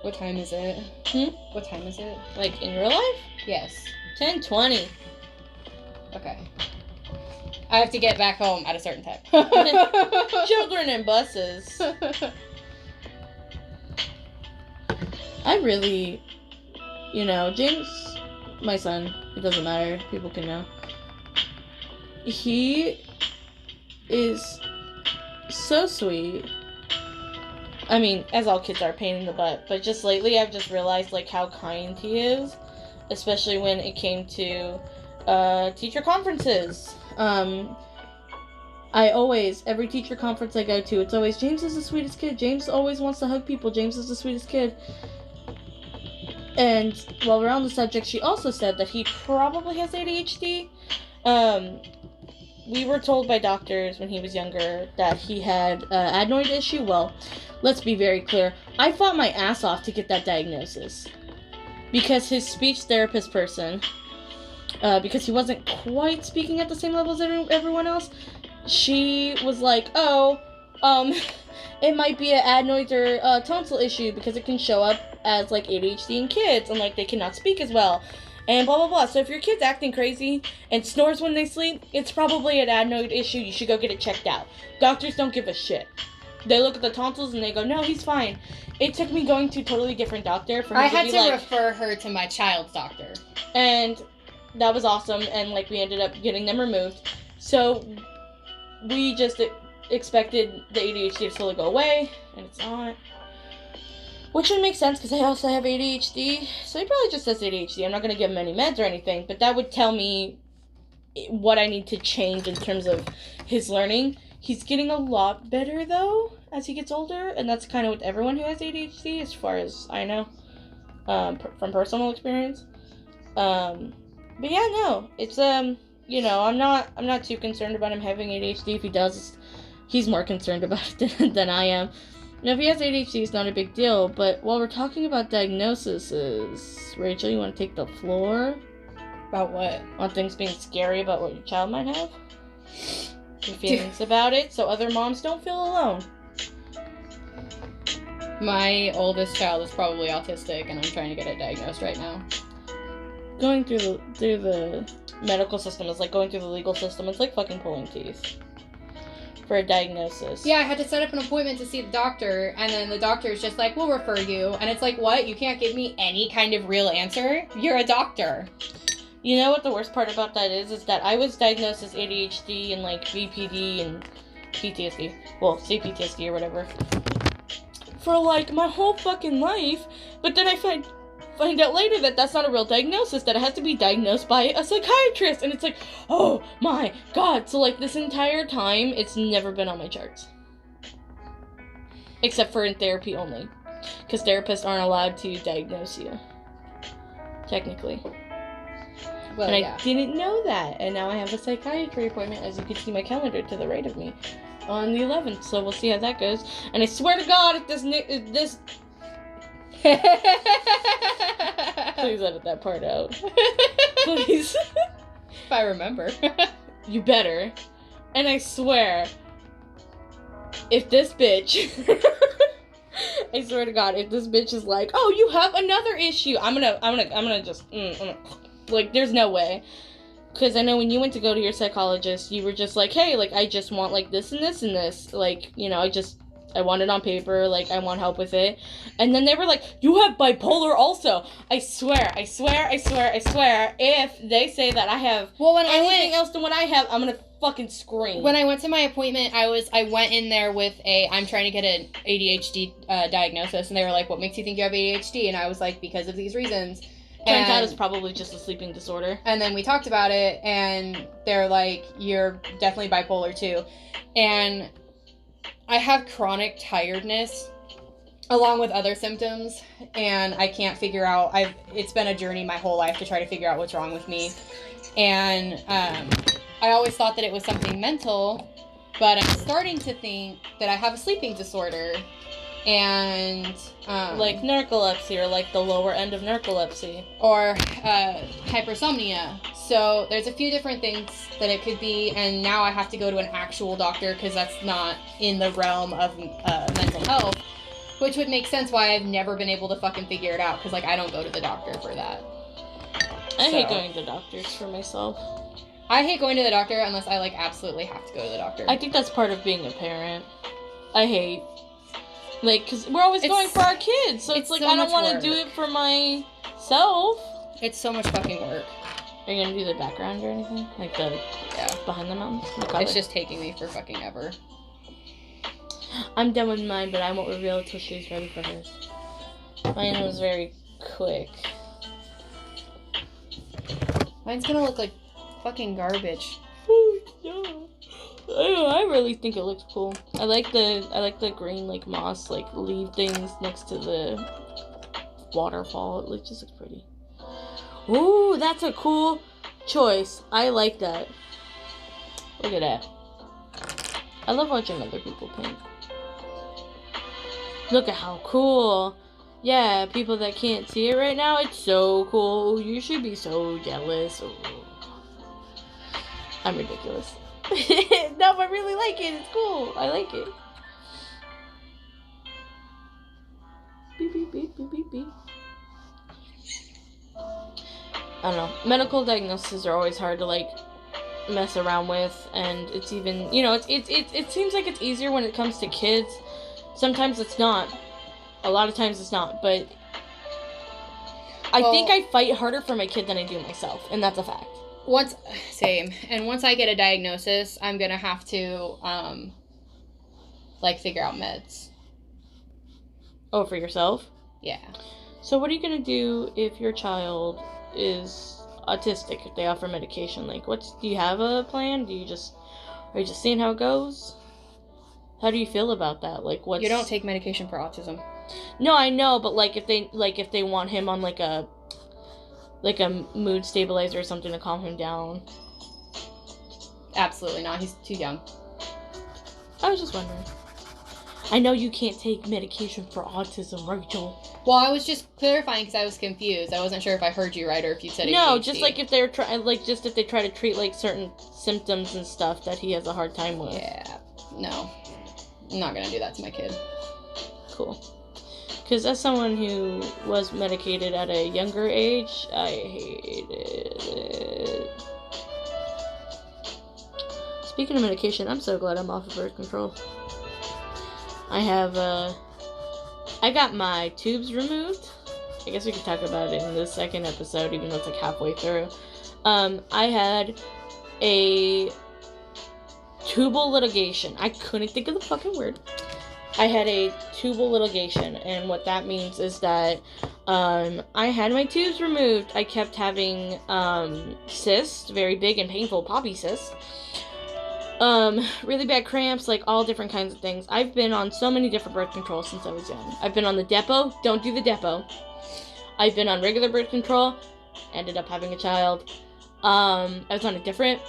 What time is it? What time is it? Like, in real life? Yes. 10:20. Okay. I have to get back home at a certain time. Children and buses. I really, James, my son, it doesn't matter, people can know. He is so sweet. I mean, as all kids are, a pain in the butt. But just lately, I've just realized, like, how kind he is. Especially when it came to teacher conferences. Every teacher conference I go to, it's always, James is the sweetest kid. James always wants to hug people. James is the sweetest kid. And while we're on the subject, she also said that he probably has ADHD. We were told by doctors when he was younger that he had adenoid issue. Well, let's be very clear. I fought my ass off to get that diagnosis. Because his speech therapist person, because he wasn't quite speaking at the same level as everyone else, she was like, it might be an adenoid or tonsil issue because it can show up as, like, ADHD in kids, and, like, they cannot speak as well, and blah, blah, blah. So if your kid's acting crazy and snores when they sleep, it's probably an adenoid issue. You should go get it checked out. Doctors don't give a shit. They look at the tonsils and they go, no, he's fine. It took me going to a totally different doctor for him I had to refer her to my child's doctor. And that was awesome, and, like, we ended up getting them removed. So we just expected the ADHD to slowly go away, and it's not. Which would make sense, because I also have ADHD. So he probably just has ADHD. I'm not going to give him any meds or anything, but that would tell me what I need to change in terms of his learning. He's getting a lot better, though, as he gets older, and that's kind of with everyone who has ADHD, as far as I know, from personal experience. But yeah, no, it's, you know, I'm not too concerned about him having ADHD. If he does, he's more concerned about it than I am. Now, if he has ADHD, it's not a big deal, but while we're talking about diagnoses, Rachel, you want to take the floor? About what? On things being scary about what your child might have? Your feelings about it, so other moms don't feel alone. My oldest child is probably autistic, and I'm trying to get it diagnosed right now. Going through the medical system is like going through the legal system. It's like fucking pulling teeth for a diagnosis. Yeah, I had to set up an appointment to see the doctor, and then the doctor is just like, we'll refer you. And it's like, what? You can't give me any kind of real answer? You're a doctor. You know what the worst part about that is that I was diagnosed as ADHD and, like, BPD and PTSD. Well, CPTSD or whatever. For, like, my whole fucking life. But then I find out later that that's not a real diagnosis, that it has to be diagnosed by a psychiatrist, and it's like, oh my god. So, like, this entire time, it's never been on my charts. Except for in therapy only. Because therapists aren't allowed to diagnose you. Technically. Well, and yeah. I didn't know that, and now I have a psychiatry appointment, as you can see my calendar to the right of me, on the 11th, so we'll see how that goes. And I swear to god, if this please edit that part out. Please. If I remember. You better. And I swear, if this bitch... I swear to god, if this bitch is like, oh, you have another issue, I'm gonna just... like, there's no way. Because I know when you went to go to your psychologist, you were just like, hey, like, I just want, like, this and this and this. Like, you know, I want it on paper, like, I want help with it. And then they were like, you have bipolar also. I swear, if they say that I have anything else than what I have, I'm gonna fucking scream. When I went to my appointment, I went in there with I'm trying to get an ADHD diagnosis, and they were like, what makes you think you have ADHD? And I was like, because of these reasons. Turns out it's probably just a sleeping disorder. And then we talked about it, and they're like, you're definitely bipolar too. And I have chronic tiredness along with other symptoms, and I can't figure out, it's been a journey my whole life to try to figure out what's wrong with me. And I always thought that it was something mental, but I'm starting to think that I have a sleeping disorder. And like narcolepsy, or like the lower end of narcolepsy, or hypersomnia. So there's a few different things that it could be, and now I have to go to an actual doctor because that's not in the realm of mental health, which would make sense why I've never been able to fucking figure it out, because, like, I don't go to the doctor for that. I hate going to doctors for myself. I hate going to the doctor unless I, like, absolutely have to go to the doctor. I think that's part of being a parent. I hate... like, because we're always going for our kids, so it's like, so I don't want to do it for myself. It's so much fucking work. Are you going to do the background or anything? Like the, behind the mountains? It's just taking me for fucking ever. I'm done with mine, but I won't reveal it till she's ready for hers. Mine was very quick. Mine's gonna look like fucking garbage. Oh, no. I really think it looks cool. I like the green like moss like leaf things next to the waterfall. It just looks pretty. Ooh, that's a cool choice. I like that. Look at that. I love watching other people paint. Look at how cool. Yeah, people that can't see it right now, it's so cool. You should be so jealous. Ooh. I'm ridiculous. No, but I really like it. It's cool. I like it. Beep, beep, beep, beep, beep, beep. I don't know. Medical diagnoses are always hard to, like, mess around with. And it's even, you know, it seems like it's easier when it comes to kids. Sometimes it's not. A lot of times it's not. But I think I fight harder for my kid than I do myself. And that's a fact. Same. And once I get a diagnosis, I'm gonna have to, figure out meds. Oh, for yourself? Yeah. So what are you gonna do if your child is autistic, if they offer medication? Like, do you have a plan? Are you just seeing how it goes? How do you feel about that? Like, You don't take medication for autism. No, I know, but if they want him on like a mood stabilizer or something to calm him down. Absolutely not. He's too young. I was just wondering. I know you can't take medication for autism, Rachel. Well, I was just clarifying because I was confused. I wasn't sure if I heard you right or if you said no, ADHD. just like if they're if they try to treat like certain symptoms and stuff that he has a hard time with. Yeah, no, I'm not gonna do that to my kid. Cool. Because as someone who was medicated at a younger age, I hated it. Speaking of medication, I'm so glad I'm off of birth control. I got my tubes removed. I guess we could talk about it in the second episode, even though it's like halfway through. I had a tubal ligation. I couldn't think of the fucking word. I had a tubal ligation, and what that means is that I had my tubes removed. I kept having cysts, very big and painful poppy cysts. Really bad cramps, like all different kinds of things. I've been on so many different birth controls since I was young. I've been on the Depo, don't do the Depo. I've been on regular birth control, ended up having a child. I was on a different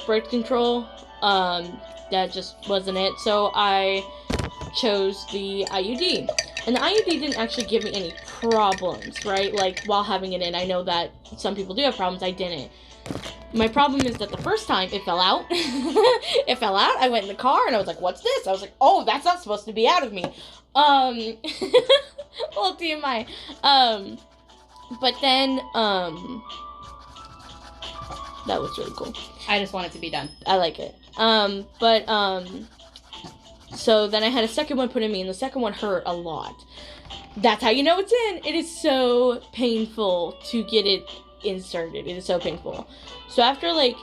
birth control, that just wasn't it. So I chose the IUD. And the IUD didn't actually give me any problems, right? Like, while having it in, I know that some people do have problems, I didn't. My problem is that the first time it fell out. It fell out. I went in the car and I was like, what's this? I was like, oh, that's not supposed to be out of me. Little TMI. But then, that was really cool. I just want it to be done. I like it. So then I had a second one put in me, and the second one hurt a lot. That's how you know it's in. It is so painful to get it inserted. It is so painful. So after, like,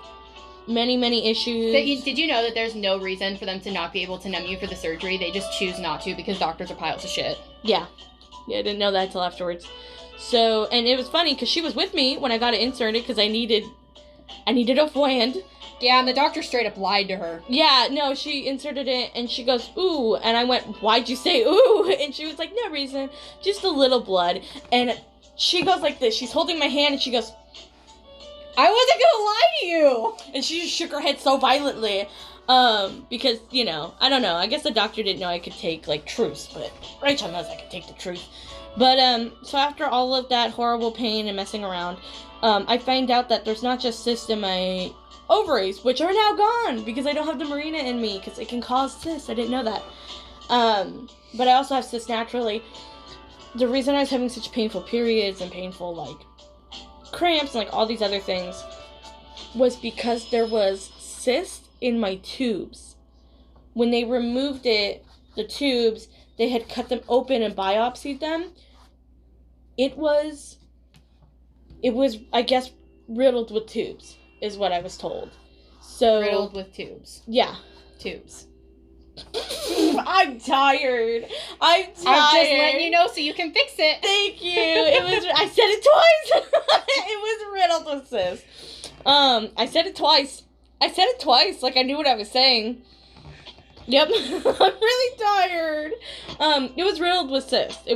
many issues... Did you know that there's no reason for them to not be able to numb you for the surgery? They just choose not to because doctors are piles of shit. Yeah. Yeah, I didn't know that until afterwards. So, and it was funny, because she was with me when I got it inserted, because I needed a friend. Yeah, and the doctor straight up lied to her. Yeah, no, she inserted it, and she goes, ooh, and I went, why'd you say ooh? And she was like, no reason, just a little blood. And she goes like this, she's holding my hand, and she goes, I wasn't gonna lie to you! And she just shook her head so violently, because, you know, I don't know, I guess the doctor didn't know I could take, like, truths, but Rachel knows I could take the truth. But, so after all of that horrible pain and messing around, I find out that there's not just cysts in my ovaries, which are now gone because I don't have the Mirena in me, because it can cause cysts. I didn't know that. But I also have cysts naturally. The reason I was having such painful periods and painful, like, cramps and, like, all these other things was because there was cysts in my tubes. When they removed the tubes, they had cut them open and biopsied them. It was, I guess, riddled with tubes, is what I was told. So Riddled with tubes. Yeah. Tubes. I'm tired. I'm tired. I'm just letting you know so you can fix it. Thank you. I said it twice. It was riddled with cysts. I said it twice. Like I knew what I was saying. Yep. I'm really tired. It was riddled with cysts. There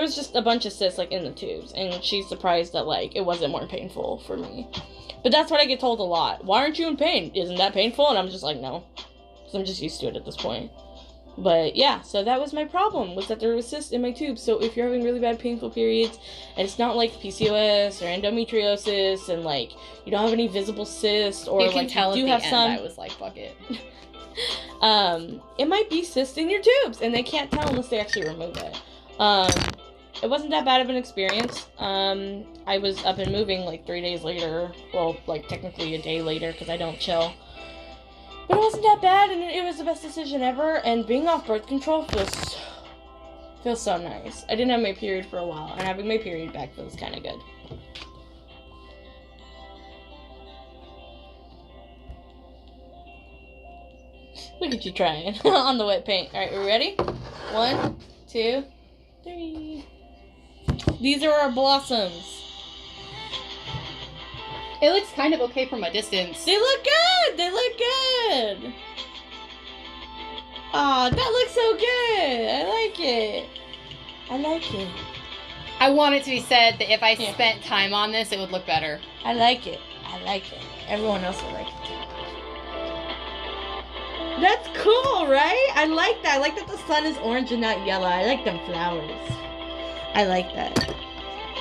was just a bunch of cysts, like, in the tubes, and she's surprised that, like, it wasn't more painful for me. But that's what I get told a lot. Why aren't you in pain? Isn't that painful? And I'm just like, no. Because I'm just used to it at this point. But, yeah, so that was my problem, was that there was cysts in my tubes. So if you're having really bad painful periods, and it's not, like, PCOS or endometriosis, and, like, you don't have any visible cysts, or, you can like, tell you do at have the end, some... I was like, fuck it. It might be cysts in your tubes, and they can't tell unless they actually remove it. It wasn't that bad of an experience. I was up and moving like 3 days later. Well, like technically a day later because I don't chill. But it wasn't that bad, and it was the best decision ever. And being off birth control feels so nice. I didn't have my period for a while, and having my period back feels kind of good. Look at you trying on the wet paint. All right, we ready? 1, 2, 3. These are our blossoms. It looks kind of okay from a distance. They look good. They look good. Aw, that looks so good. I like it. I like it. I want it to be said that if I spent time on this, it would look better. I like it. I like it. Everyone else will like it too. That's cool, right? I like that. I like that the sun is orange and not yellow. I like them flowers. I like that.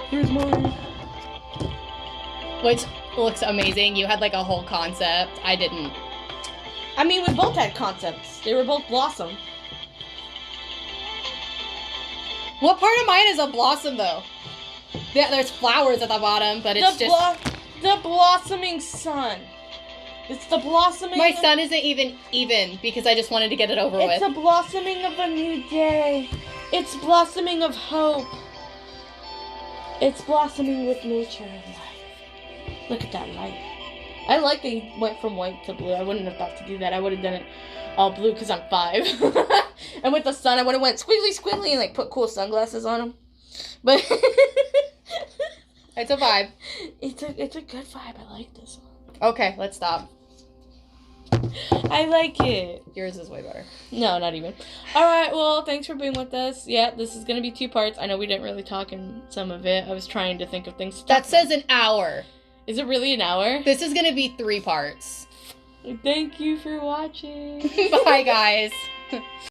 Here's more. Which looks amazing. You had like a whole concept. I didn't. I mean, we both had concepts. They were both blossom. What part of mine is a blossom, though? There's flowers at the bottom, but it's the blossoming sun. It's the blossoming... My sun isn't even because I just wanted to get it over with. It's a blossoming of a new day. It's blossoming of hope. It's blossoming with nature and life. Look at that light. I like that he went from white to blue. I wouldn't have thought to do that. I would have done it all blue because I'm 5. And with the sun, I would have went squiggly and like put cool sunglasses on him. But it's a vibe. It's a good vibe. I like this one. Okay, let's stop. I like it. Yours is way better. No, not even. Alright, well, thanks for being with us. Yeah, this is going to be 2 parts. I know we didn't really talk in some of it. I was trying to think of things to talk That says an hour. Is it really an hour? This is going to be 3 parts. Thank you for watching. Bye, guys.